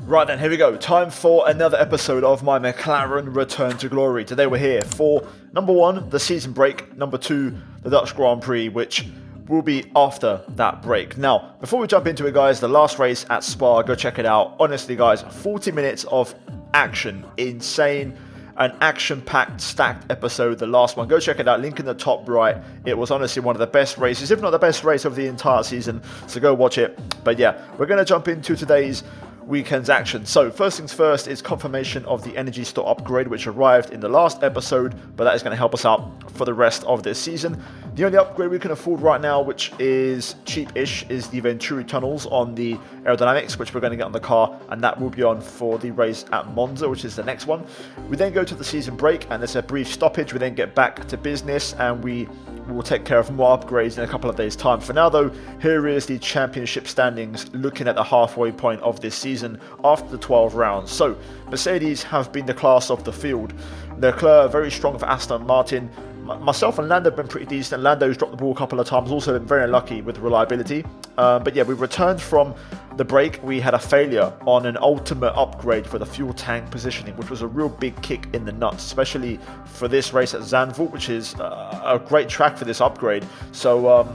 Right then, here we go. Time for another episode of my McLaren Return to Glory. Today we're here for number 1, the season break, number 2, the Dutch Grand Prix, which will be after that break. Now, before we jump into it, guys, the last race at Spa, go check it out. Honestly, guys, 40 minutes of action. Insane. An action-packed, stacked episode, the last one. Go check it out, link in the top right. It was honestly one of the best races, if not the best race of the entire season, so go watch it. But yeah, we're going to jump into today's weekend's action. So first things first is confirmation of the energy store upgrade, which arrived in the last episode, but that is going to help us out for the rest of this season. The only upgrade we can afford right now, which is cheap-ish, is the Venturi tunnels on the aerodynamics, which we're going to get on the car, and that will be on for the race at Monza, which is the next one. We then go to the season break, and there's a brief stoppage. We then get back to business, and we will take care of more upgrades in a couple of days' time. For now, though, here is the championship standings, looking at the halfway point of this season after the 12 rounds. So, Mercedes have been the class of the field. Leclerc, very strong for Aston Martin. Myself and Lando have been pretty decent. Lando's dropped the ball a couple of times, also been very unlucky with reliability. But yeah, we returned from the break. We had a failure on an ultimate upgrade for the fuel tank positioning, which was a real big kick in the nuts, especially for this race at Zandvoort, which is a great track for this upgrade. So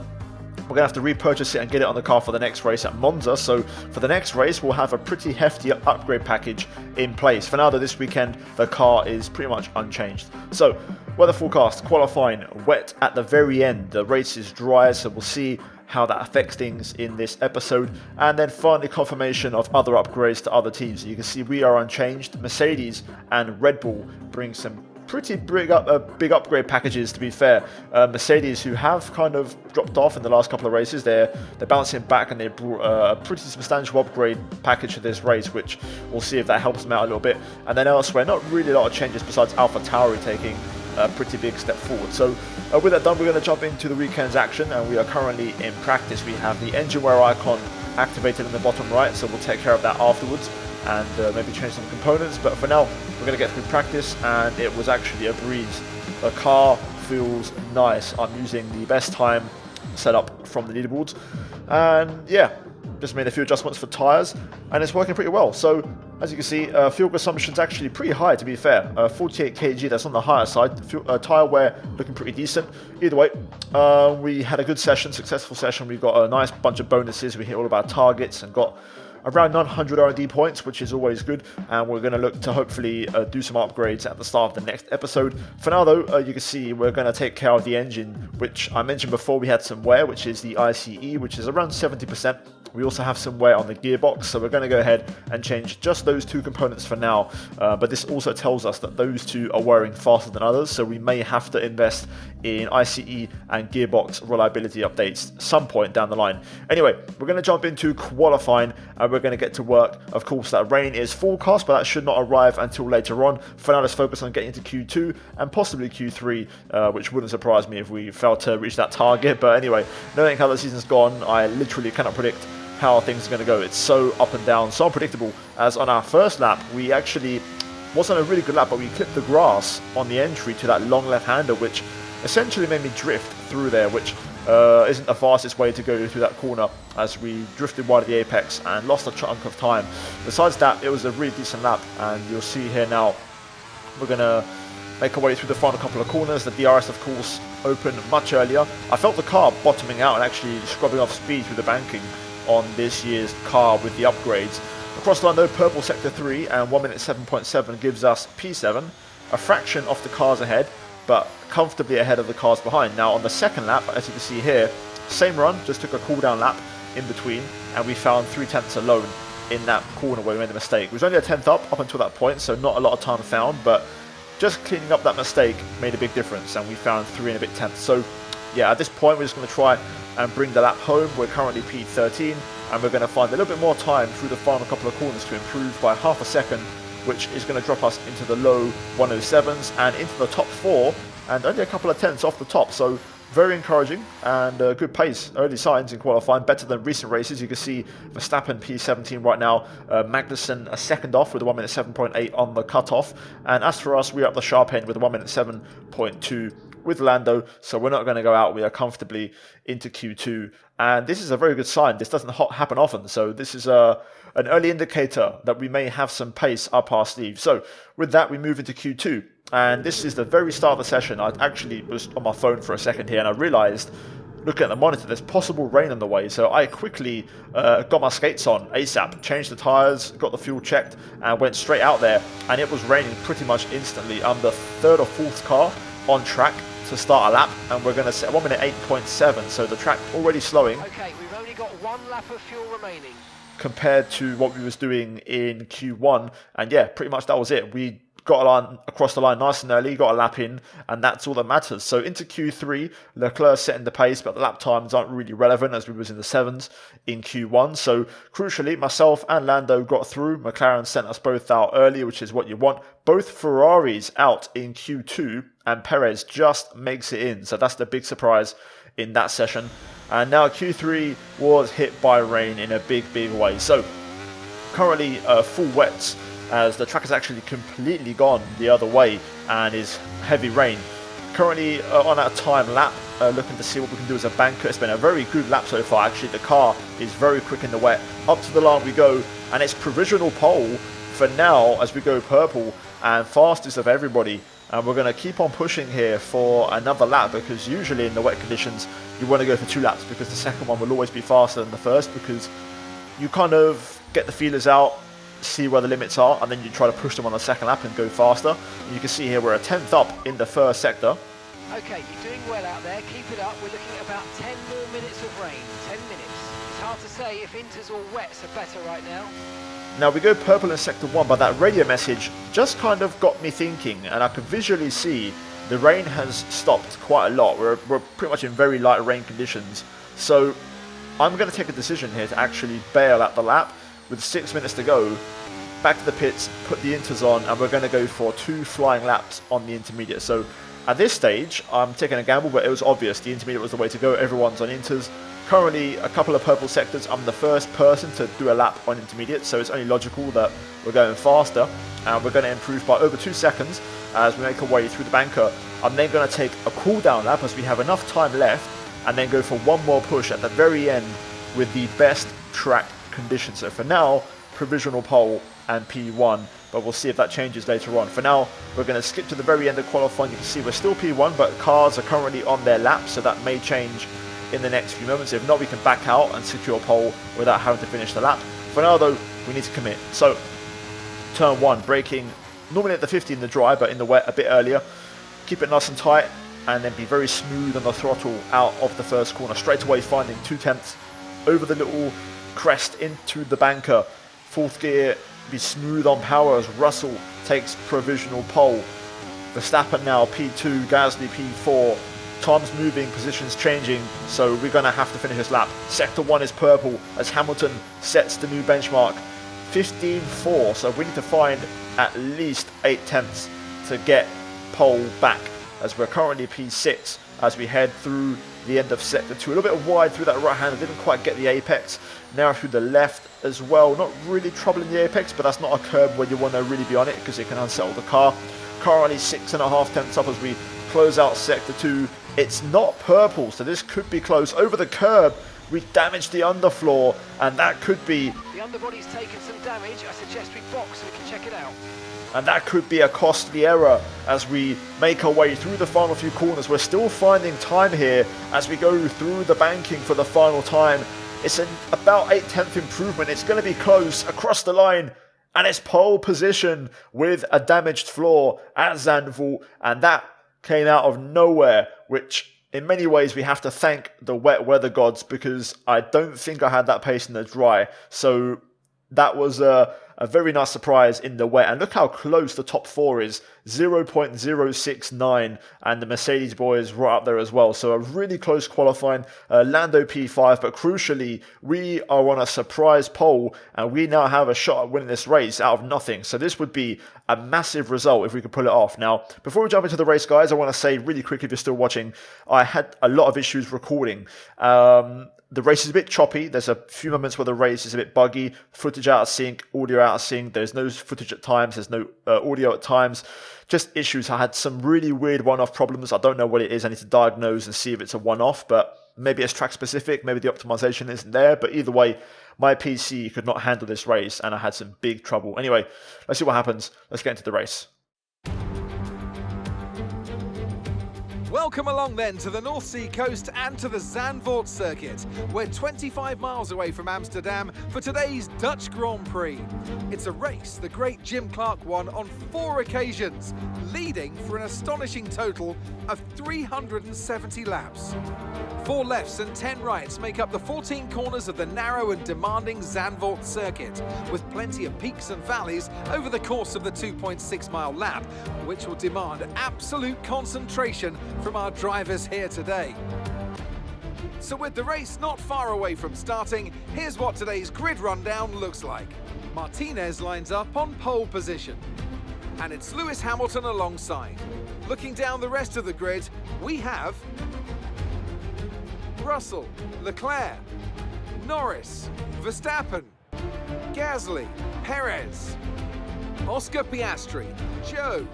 we're going to have to repurchase it and get it on the car for the next race at Monza. So for the next race, we'll have a pretty hefty upgrade package in place. For now, though, this weekend, the car is pretty much unchanged. So weather forecast, qualifying, wet at the very end. The race is dry, so we'll see how that affects things in this episode. And then finally, confirmation of other upgrades to other teams. So you can see we are unchanged. Mercedes and Red Bull bring some pretty big upgrade packages, to be fair. Mercedes, who have kind of dropped off in the last couple of races, they're bouncing back, and they brought a pretty substantial upgrade package to this race, which we'll see if that helps them out a little bit. And then elsewhere, not really a lot of changes besides AlphaTauri taking a pretty big step forward. So with that done, we're going to jump into the weekend's action, and we are currently in practice. We have the engine wear icon activated in the bottom right, so we'll take care of that afterwards and maybe change some components. But for now, we're going to get through practice, and it was actually a breeze. The car feels nice. I'm using the best time setup from the leaderboards, and yeah, just made a few adjustments for tyres, and it's working pretty well. So as you can see, fuel consumption is actually pretty high, to be fair. 48 kg, that's on the higher side. Tyre wear looking pretty decent. Either way, we had a good session, successful session. We got a nice bunch of bonuses. We hit all of our targets and got around 900 R&D points, which is always good, and we're going to look to hopefully do some upgrades at the start of the next episode. For now, though, you can see we're going to take care of the engine, which I mentioned before. We had some wear, which is the ICE, which is around 70%. We also have some wear on the gearbox, so we're going to go ahead and change just those two components for now. But this also tells us that those two are wearing faster than others, so we may have to invest in ICE and gearbox reliability updates some point down the line. Anyway, we're going to jump into qualifying, and we're going to get to work. Of course, that rain is forecast, but that should not arrive until later on. For now, let's focus on getting into Q2 and possibly Q3, which wouldn't surprise me if we failed to reach that target. But anyway, knowing how the season's gone, I literally cannot predict how things are going to go. It's so up and down, so unpredictable. As on our first lap, we actually wasn't a really good lap, but we clipped the grass on the entry to that long left-hander, which essentially made me drift through there, which isn't the fastest way to go through that corner, as we drifted wide of the apex and lost a chunk of time. Besides that, it was a really decent lap, and you'll see here now we're going to make our way through the final couple of corners. The DRS, of course, opened much earlier. I felt the car bottoming out and actually scrubbing off speed through the banking on this year's car with the upgrades. Across the line, though, purple sector 3 and 1 minute 7.7 gives us P7, a fraction off the cars ahead, but comfortably ahead of the cars behind. Now on the second lap, as you can see here, same run, just took a cool down lap in between, and we found 3/10 alone in that corner where we made the mistake. It was only a tenth up until that point, so not a lot of time found, but just cleaning up that mistake made a big difference, and we found 3 and a bit tenths. So yeah, at this point, we're just going to try and bring the lap home. We're currently P13, and we're going to find a little bit more time through the final couple of corners to improve by half a second, which is going to drop us into the low 107s and into the top 4, and only a couple of tenths off the top. So very encouraging and good pace. Early signs in qualifying, better than recent races. You can see Verstappen P17 right now, Magnussen a second off with a 1 minute 7.8 on the cutoff, and as for us, we're up the sharp end with a 1 minute 7.2 with Lando, so we're not going to go out. We are comfortably into Q2, and this is a very good sign. This doesn't happen often, so this is an early indicator that we may have some pace up our sleeve. So with that, we move into Q2, and this is the very start of the session. I actually was on my phone for a second here, and I realized, looking at the monitor, there's possible rain on the way, so I quickly got my skates on ASAP, changed the tyres, got the fuel checked, and went straight out there, and it was raining pretty much instantly. I'm the third or fourth car on track to start a lap, and we're going to set 1 minute 8.7, so the track already slowing. Okay, we've only got 1 lap of fuel remaining compared to what we was doing in Q1, and yeah, pretty much that was it. We got across the line nice and early, got a lap in, and that's all that matters. So into Q3, Leclerc setting the pace, but the lap times aren't really relevant as we was in the 7s in Q1. So crucially, myself and Lando got through. McLaren sent us both out early, which is what you want. Both Ferraris out in Q2, and Perez just makes it in. So that's the big surprise in that session. And now Q3 was hit by rain in a big way. So currently full wets, as the track is actually completely gone the other way and is heavy rain. Currently on our time lap, looking to see what we can do as a banker. It's been a very good lap so far. Actually, the car is very quick in the wet. Up to the line we go, and it's provisional pole for now as we go purple and fastest of everybody. And we're going to keep on pushing here for another lap, because usually in the wet conditions you want to go for 2 laps, because the second one will always be faster than the first, because you kind of get the feelers out, see where the limits are, and then you try to push them on the second lap and go faster. And you can see here we're a 10th up in the first sector. Okay, you're doing well out there, keep it up. We're looking at about 10 more minutes of rain, 10 minutes. It's hard to say if inters or wets are better right now. Now we go purple in sector 1, but that radio message just kind of got me thinking, and I could visually see the rain has stopped quite a lot. We're pretty much in very light rain conditions, so I'm going to take a decision here to actually bail at the lap. With 6 minutes to go, back to the pits, put the inters on, and we're going to go for 2 flying laps on the intermediate. So at this stage, I'm taking a gamble, but it was obvious the intermediate was the way to go. Everyone's on inters. Currently, a couple of purple sectors, I'm the first person to do a lap on intermediate, so it's only logical that we're going faster, and we're going to improve by over 2 seconds as we make our way through the banker. I'm then going to take a cool down lap as we have enough time left, and then go for 1 more push at the very end with the best track conditions. So for now, provisional pole and P1, but we'll see if that changes later on. For now, we're going to skip to the very end of qualifying. You can see we're still P1, but cars are currently on their laps, so that may change in the next few moments. If not, we can back out and secure pole without having to finish the lap. For now though, we need to commit. So turn 1, braking normally at the 50 in the dry, but in the wet a bit earlier. Keep it nice and tight, and then be very smooth on the throttle out of the first corner, straight away finding 2/10 over the little crest into the banker. 4th gear, be smooth on power as Russell takes provisional pole. Verstappen now P2, Gasly P4. Time's moving, positions changing, so we're going to have to finish this lap. Sector 1 is purple as Hamilton sets the new benchmark. 15.4, so we need to find at least 8/10 to get pole back, as we're currently P6 as we head through the end of sector 2. A little bit wide through that right hand, I didn't quite get the apex. Now through the left as well, not really troubling the apex, but that's not a curb where you want to really be on it because it can unsettle the car. Currently 6.5 up as we close out sector 2. It's not purple, so this could be close. Over the curb, we damaged the underfloor, and that could be... The underbody's taken some damage. I suggest we box so we can check it out. And that could be a costly error as we make our way through the final few corners. We're still finding time here as we go through the banking for the final time. It's an about 8/10 improvement. It's going to be close across the line. And it's pole position with a damaged floor at Zandvoort. And that came out of nowhere, which in many ways we have to thank the wet weather gods, because I don't think I had that pace in the dry. So that was a very nice surprise in the wet. And look how close the top 4 is, 0.069, and the Mercedes boys right up there as well. So a really close qualifying. Lando P5, but crucially, we are on a surprise pole, and we now have a shot at winning this race out of nothing. So this would be a massive result if we could pull it off. Now, before we jump into the race, guys, I want to say really quickly, if you're still watching, I had a lot of issues recording. the race is a bit choppy. There's a few moments where the race is a bit buggy, footage out of sync, audio out of sync. There's no footage at times. There's no audio at times. Just issues. I had some really weird one-off problems. I don't know what it is. I need to diagnose and see if it's a one-off, but maybe it's track specific. Maybe the optimization isn't there. But either way, my PC could not handle this race and I had some big trouble. Anyway, let's see what happens. Let's get into the race. Welcome along then to the North Sea coast and to the Zandvoort circuit. We're 25 miles away from Amsterdam for today's Dutch Grand Prix. It's a race the great Jim Clark won on 4 occasions, leading for an astonishing total of 370 laps. 4 lefts and 10 rights make up the 14 corners of the narrow and demanding Zandvoort circuit, with plenty of peaks and valleys over the course of the 2.6-mile lap, which will demand absolute concentration from our drivers here today. So with the race not far away from starting, here's what today's grid rundown looks like. Martinez lines up on pole position, and it's Lewis Hamilton alongside. Looking down the rest of the grid, we have Russell, Leclerc, Norris, Verstappen, Gasly, Perez, Oscar Piastri, Joe,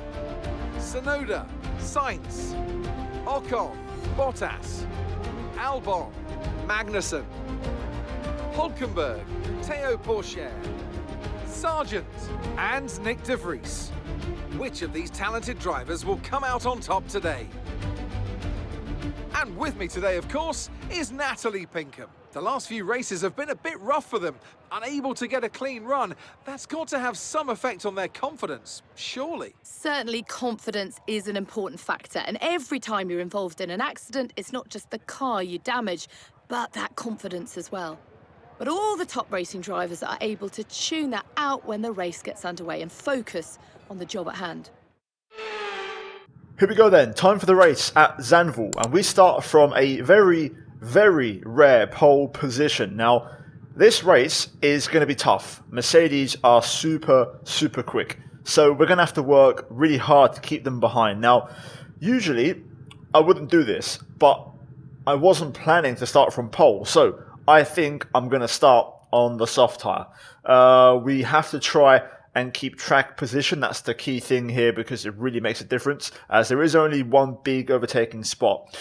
Tsunoda, Sainz, Ocon, Bottas, Albon, Magnussen, Hulkenberg, Theo Pourchaire, Sargent, and Nick de Vries. Which of these talented drivers will come out on top today? And with me today, of course, is Natalie Pinkham. The last few races have been a bit rough for them, unable to get a clean run. That's got to have some effect on their confidence, surely. Certainly confidence is an important factor, and every time you're involved in an accident, it's not just the car you damage, but that confidence as well. But all the top racing drivers are able to tune that out when the race gets underway and focus on the job at hand. Here we go then, time for the race at Zandvoort, and we start from a very, very rare pole position. Now, this race is going to be tough. Mercedes are super, super quick, so we're going to have to work really hard to keep them behind. Now, usually, I wouldn't do this, but I wasn't planning to start from pole, so I think I'm going to start on the soft tyre. We have to try and keep track position. That's the key thing here because it really makes a difference, as there is only one big overtaking spot.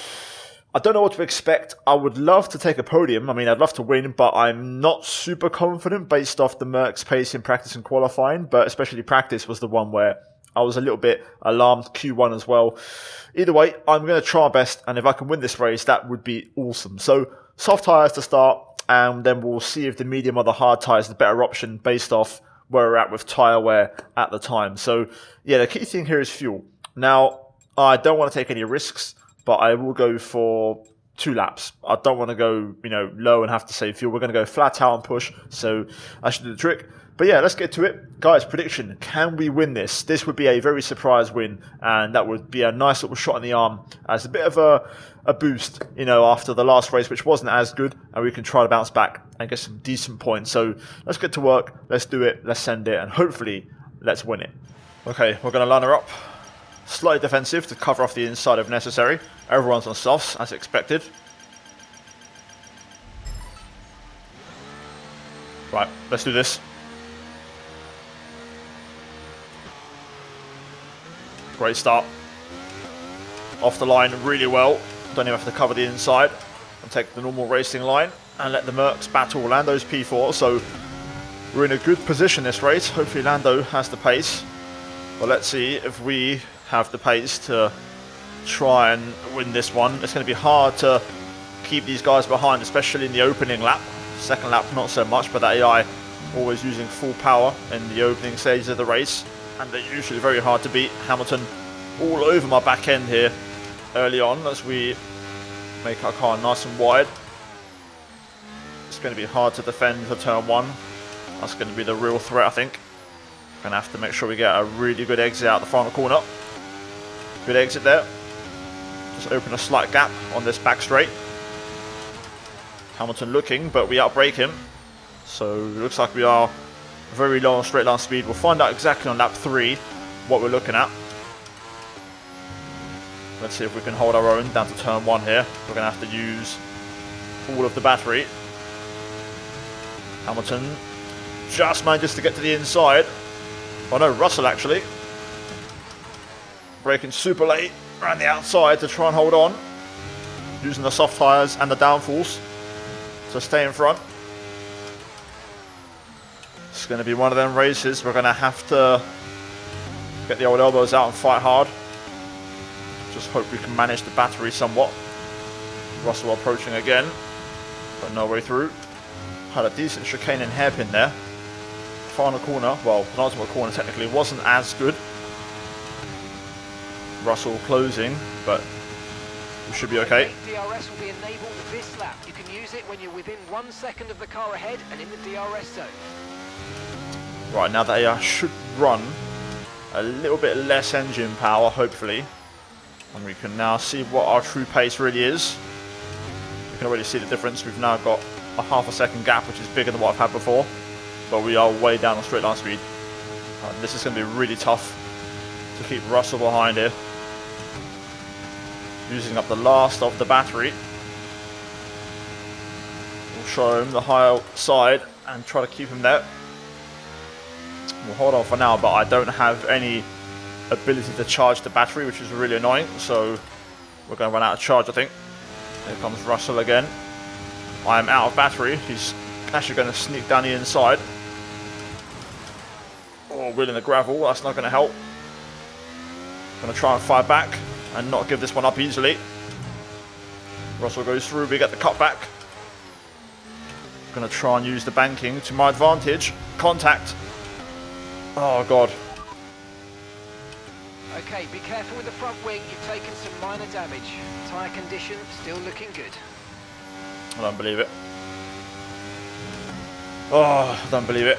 I don't know what to expect. I would love to take a podium. I mean, I'd love to win, but I'm not super confident based off the Merc's pace in practice and qualifying, but especially practice was the one where I was a little bit alarmed, Q1 as well. Either way, I'm going to try my best, and if I can win this race, that would be awesome. So, soft tyres to start, and then we'll see if the medium or the hard tyre is the better option based off where we're at with tyre wear at the time. So, yeah, the key thing here is fuel. Now, I don't want to take any risks, but I will go for 2 laps. I don't want to go, low and have to save fuel. We're going to go flat out and push, so I should do the trick. But yeah, let's get to it. Guys, prediction. Can we win this? This would be a very surprise win, and that would be a nice little shot in the arm as a bit of a boost, after the last race, which wasn't as good, and we can try to bounce back and get some decent points. So let's get to work. Let's do it. Let's send it, and hopefully let's win it. Okay, we're going to line her up. Slightly defensive to cover off the inside if necessary. Everyone's on softs, as expected. Right, let's do this. Great start. Off the line really well. Don't even have to cover the inside. And take the normal racing line and let the Mercs battle Lando's P4. So we're in a good position this race. Hopefully Lando has the pace. But let's see if we have the pace to try and win this one. It's going to be hard to keep these guys behind, especially in the opening lap. Second lap, not so much, but that AI always using full power in the opening stages of the race. And they're usually very hard to beat. Hamilton all over my back end here early on as we make our car nice and wide. It's going to be hard to defend for turn 1. That's going to be the real threat, I think. Going to have to make sure we get a really good exit out the final corner. Good exit there. Just open a slight gap on this back straight. Hamilton looking, but we outbrake him. So it looks like we are very low on straight line speed. We'll find out exactly on lap 3 what we're looking at. Let's see if we can hold our own down to turn 1 here. We're going to have to use all of the battery. Hamilton just manages to get to the inside. Oh no, Russell actually. Braking super late around the outside to try and hold on. Using the soft tyres and the downforce to stay in front. It's going to be one of them races. We're going to have to get the old elbows out and fight hard. Just hope we can manage the battery somewhat. Russell approaching again, but no way through. Had a decent chicane and hairpin there. Final corner, well, penultimate corner technically wasn't as good. Russell closing, but we should be okay. DRS will be enabled this lap. You can use it when you're within 1 second of the car ahead and in the DRS zone. Right, now they should run a little bit less engine power, hopefully. And we can now see what our true pace really is. You can already see the difference. We've now got a half a second gap, which is bigger than what I've had before. But we are way down on straight line speed. This is going to be really tough to keep Russell behind here. Using up the last of the battery. We'll show him the higher side and try to keep him there. We'll hold on for now, but I don't have any ability to charge the battery, which is really annoying. So we're going to run out of charge, I think. Here comes Russell again. I am out of battery. He's actually going to sneak down the inside. Oh, wheeling the gravel. That's not going to help. Going to try and fight back and not give this one up easily. Russell goes through. We get the cutback. Going to try and use the banking to my advantage. Contact. Oh, God. Okay, be careful with the front wing. You've taken some minor damage. Tyre condition still looking good. I don't believe it. Oh, I don't believe it.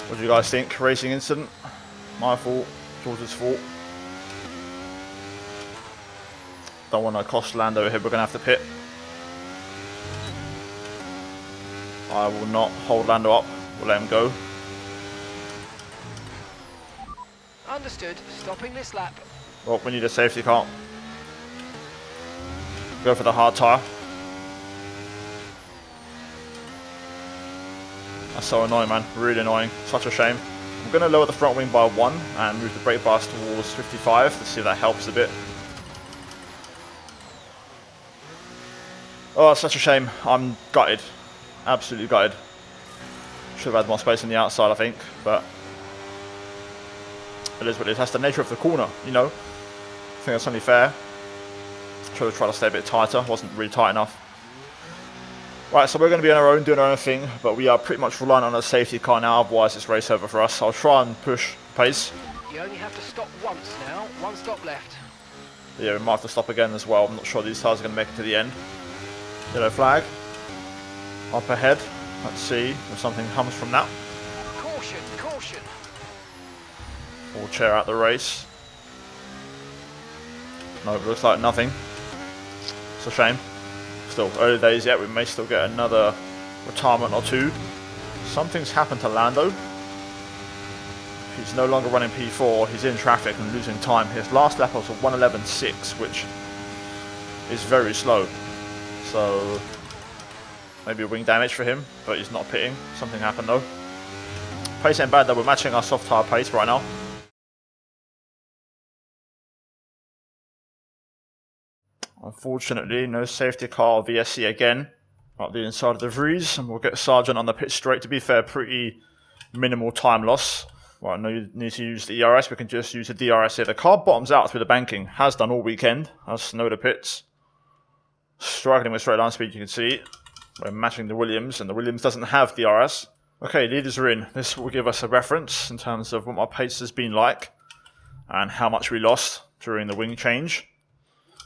What do you guys think? Racing incident? My fault. George's fault. Don't want to cost Lando here. We're going to have to pit. I will not hold Lando up. We'll let him go. Understood. Stopping this lap. Well, we need a safety car. Go for the hard tyre. That's so annoying, man. Really annoying. Such a shame. I'm going to lower the front wing by 1 and move the brake bars towards 55 to see if that helps a bit. Oh, it's such a shame. I'm gutted. Absolutely gutted. Should have had more space on the outside, I think, but it is what it is. That's the nature of the corner, you know. I think that's only fair. Should have tried to stay a bit tighter. Wasn't really tight enough. Right, so we're going to be on our own, doing our own thing, but we are pretty much relying on a safety car now, otherwise it's race over for us. I'll try and push pace. You only have to stop once now. 1 stop left. Yeah, we might have to stop again as well. I'm not sure these tyres are going to make it to the end. Yellow flag. Up ahead. Let's see if something comes from that. Caution, caution. We'll chair out the race. No, it looks like nothing. It's a shame. Still early days yet. We may still get another retirement or two. Something's happened to Lando. He's no longer running P4. He's in traffic and losing time. His last lap was a 1:11.6, which is very slow. So maybe a wing damage for him, but he's not pitting. Something happened though. Pace ain't bad though. We're matching our soft tyre pace right now. Unfortunately, no safety car or VSC again. Up the inside of the Vries, and we'll get Sargent on the pit straight. To be fair, pretty minimal time loss. Well, no need to use the ERS, we can just use the DRS here. The car bottoms out through the banking, has done all weekend. Has Snowder pits. Struggling with straight line speed, you can see. We're matching the Williams, and the Williams doesn't have DRS. Okay, leaders are in. This will give us a reference in terms of what my pace has been like, and how much we lost during the wing change.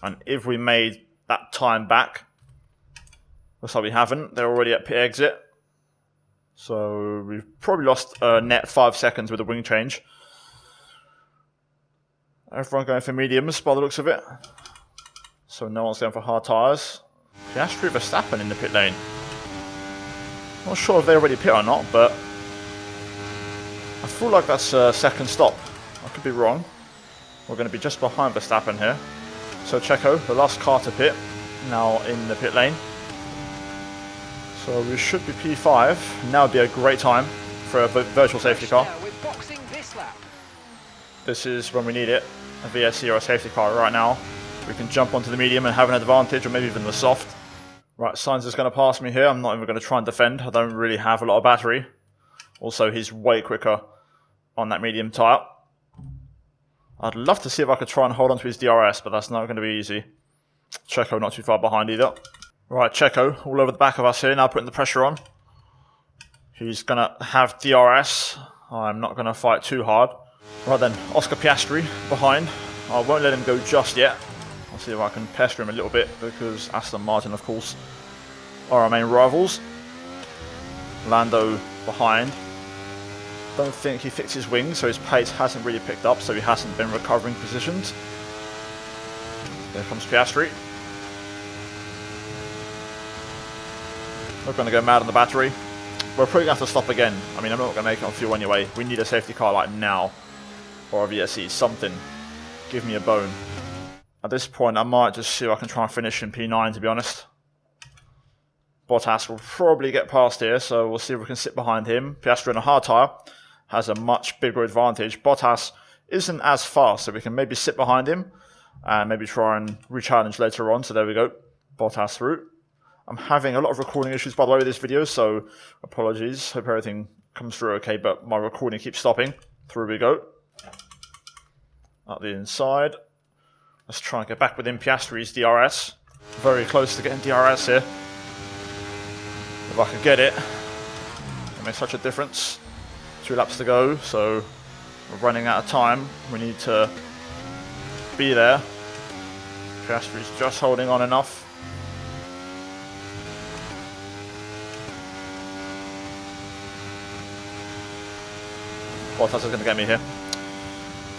And if we made that time back, looks like we haven't. They're already at pit exit. So we've probably lost a net 5 seconds with the wing change. Everyone going for mediums by the looks of it. So no one's going for hard tyres. Piastri Verstappen in the pit lane. Not sure if they already pit or not, but I feel like that's a second stop. I could be wrong. We're going to be just behind Verstappen here. So Checo, the last car to pit. now in the pit lane. So we should be P5. Now would be a great time for a virtual safety car. We're boxing this lap. This is when we need it. A VSC or a safety car right now. We can jump onto the medium and have an advantage, or maybe even the soft. Right, Sainz is going to pass me here. I'm not even going to try and defend. I don't really have a lot of battery. Also, he's way quicker on that medium tyre. I'd love to see if I could try and hold on to his DRS, but that's not going to be easy. Checo not too far behind either. Right, Checo all over the back of us here, now putting the pressure on. He's going to have DRS. I'm not going to fight too hard. Right then, Oscar Piastri behind. I won't let him go just yet. I'll see if I can pester him a little bit, because Aston Martin, of course, are our main rivals. Lando behind. Don't think he fixed his wings, so his pace hasn't really picked up, so he hasn't been recovering positions. There comes Piastri. We're going to go mad on the battery. We're probably going to have to stop again. I mean, I'm not going to make it on fuel anyway. We need a safety car like now. Or a VSC, something. Give me a bone. At this point, I might just see if I can try and finish in P9, to be honest. Bottas will probably get past here, so we'll see if we can sit behind him. Piastri on a hard tyre has a much bigger advantage. Bottas isn't as fast, so we can maybe sit behind him and maybe try and re-challenge later on. So there we go. Bottas through. I'm having a lot of recording issues, by the way, with this video, so apologies. Hope everything comes through okay, but my recording keeps stopping. Through we go. Up the inside. Let's try and get back within Piastri's DRS. Very close to getting DRS here. If I could get it, it makes such a difference. 2 laps to go, so we're running out of time. We need to be there. Piastri's just holding on enough. Bottas is going to get me here.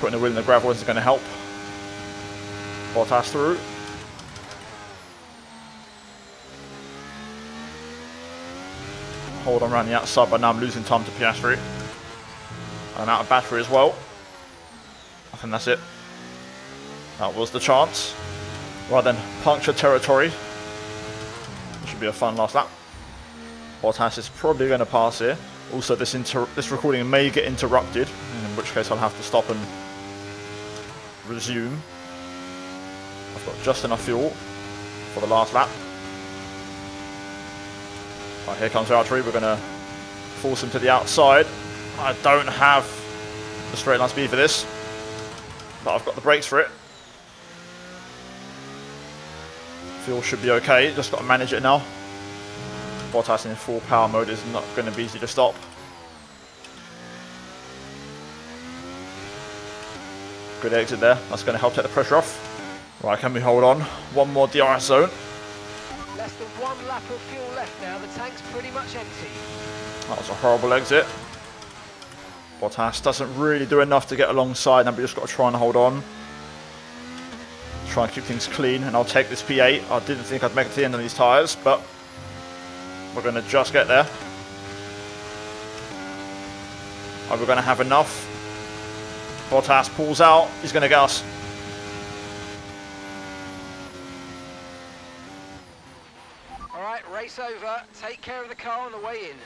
Putting the wheel in the gravel is going to help. Bottas through. Hold on around the outside, but now I'm losing time to Piastri. I'm out of battery as well. I think that's it. That was the chance. Right then, puncture territory. This should be a fun last lap. Bottas is probably going to pass here. Also, this recording may get interrupted, in which case I'll have to stop and resume. I've got just enough fuel for the last lap. Right, here comes Valtteri. We're going to force him to the outside. I don't have the straight line speed for this, but I've got the brakes for it. Fuel should be okay, just got to manage it now. Bottas in full power mode is not going to be easy to stop. Good exit there, that's going to help take the pressure off. Right, can we hold on? One more DRS zone. Less than 1 lap of fuel left now, the tank's pretty much empty. That was a horrible exit. Bottas doesn't really do enough to get alongside, and we just got to try and hold on. Try and keep things clean, and I'll take this P8. I didn't think I'd make it to the end of these tyres, but we're going to just get there. Are we going to have enough? Bottas pulls out. He's going to get us. All right, race over. Take care of the car on the way in.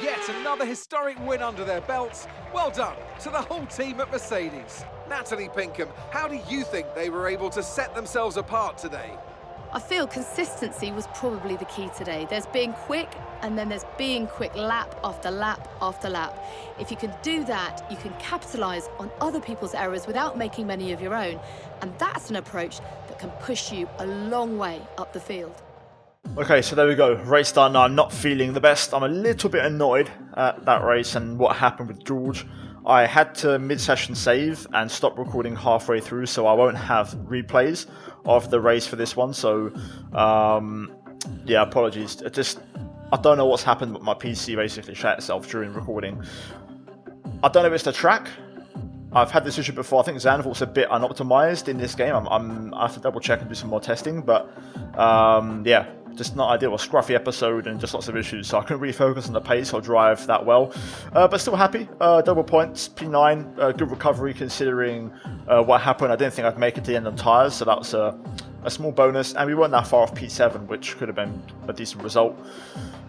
Yet another historic win under their belts. Well done to the whole team at Mercedes. Natalie Pinkham, how do you think they were able to set themselves apart today? I feel consistency was probably the key today. There's being quick, and then there's being quick lap after lap after lap. If you can do that, you can capitalise on other people's errors without making many of your own. And that's an approach that can push you a long way up the field. Okay, so there we go. Race done. I'm not feeling the best. I'm a little bit annoyed at that race and what happened with George. I had to mid-session save and stop recording halfway through, so I won't have replays of the race for this one. So, yeah, apologies. I don't know what's happened, but my PC basically shut itself during recording. I don't know if it's the track. I've had this issue before. I think Zandvoort's a bit unoptimized in this game. I have to double check and do some more testing, but yeah. just not ideal. A scruffy episode and just lots of issues, so I couldn't really focus on the pace or drive that well. But still happy. Double points, P9, good recovery considering what happened. I didn't think I'd make it to the end on tyres, so that was a small bonus. And we weren't that far off P7, which could have been a decent result.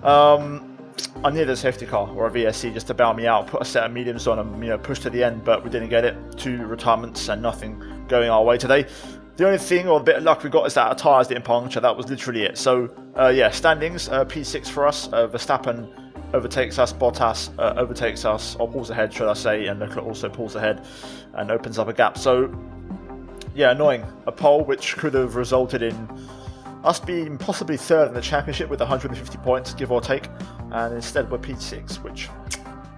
I needed a safety car or a VSC just to bail me out, put a set of mediums on and push to the end, but we didn't get it. 2 retirements and nothing going our way today. The only thing, or a bit of luck we got, is that our tyres didn't puncture. That was literally it. So, yeah, standings, P6 for us. Verstappen overtakes us, Bottas overtakes us, or pulls ahead, should I say, and Leclerc also pulls ahead and opens up a gap. So, yeah, annoying. A pole which could have resulted in us being possibly third in the championship with 150 points, give or take, and instead we're P6, which,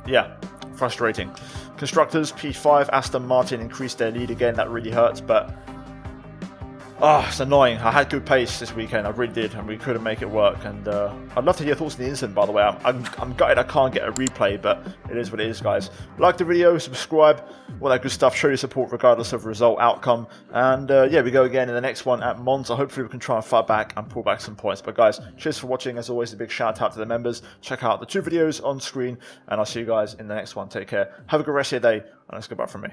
yeah, frustrating. Constructors, P5, Aston Martin increased their lead again. That really hurts, but it's annoying. I had good pace this weekend, I really did, and we couldn't make it work. And I'd love to hear your thoughts on the incident, by the way. I'm gutted I can't get a replay, but it is what it is, guys. Like the video, subscribe, all that good stuff. Show your support regardless of result, outcome. And yeah, we go again in the next one at Monza. Hopefully we can try and fight back and pull back some points. But guys, cheers for watching. As always, a big shout out to the members. Check out the 2 videos on screen, and I'll see you guys in the next one. Take care. Have a good rest of your day, and let's go back from me.